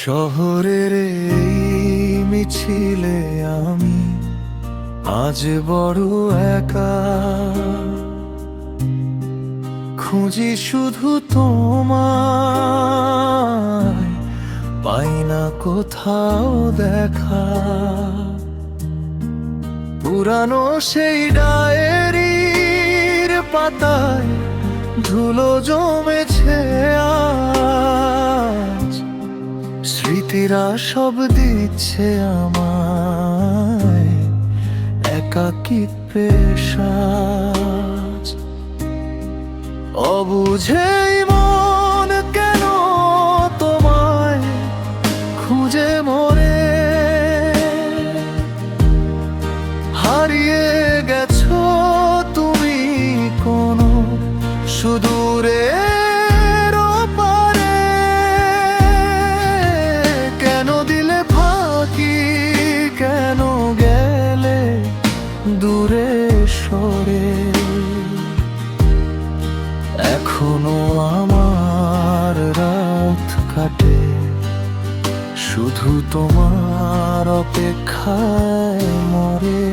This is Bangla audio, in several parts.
শহরের এই মিছিলে আমি আজ বড় একা, খুঁজি শুধু তোমায়, পাই না কোথাও দেখা। পুরানো সেই ডায়েরির পাতায় ধুলো জমেছে আজ, স্মৃতিরা সব দিচ্ছে আমায় একাকিত্বের সাজ। অবুঝেই মন কেন তোমায় খুঁজে মরে, হারিয়ে গেছো তুমি কোনো সুদূরের ওপারে। কেন দিলে ফাঁকি, কেন গেলে দূরে সরে। এখনো আমার রাত কাটে শুধু তোমার অপেক্ষায় মরে।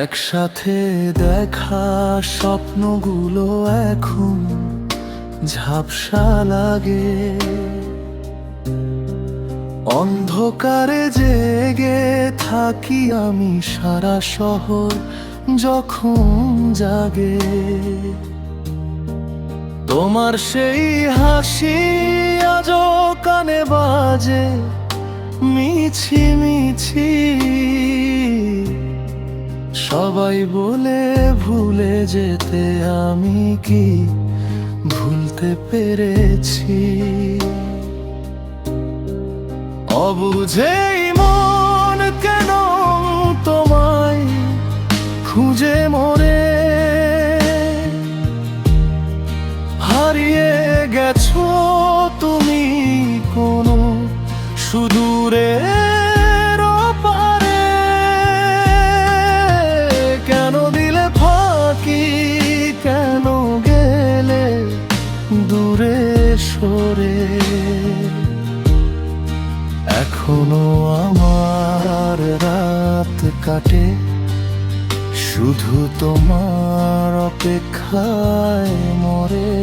একসাথে দেখা স্বপ্নগুলো এখন ঝাপসা লাগে, অন্ধকারে জেগে থাকি আমি সারা শহর যখন জাগে। তোমার সেই হাসি আজও কানে বাজে মিছি মিছি, সবাই বলে ভুলে যেতে আমি কি ভুলতে পেরেছি। অবুঝেই মন কেন তোমায় খুঁজে মরে, হারিয়ে গেছো তুমি কোনো সুদূরের ওপারে। কেন দিলে ফাঁকি, কেন গেলে দূরে সরে। এখনো আমার রাত কাটে শুধু তোমার অপেক্ষায় মরে।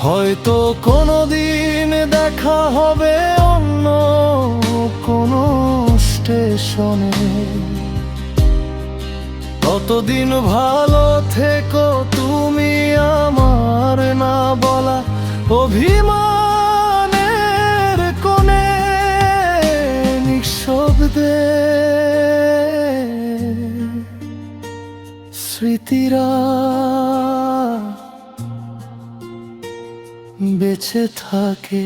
হয়তো কোনোদিন দেখা হবে অন্য কোনো স্টেশনে, ততদিন ভালো থেকো তুমি আমার না বলা অভিমানের কোণে। নিঃশব্দে স্মৃতিরা বেঁচে থাকে।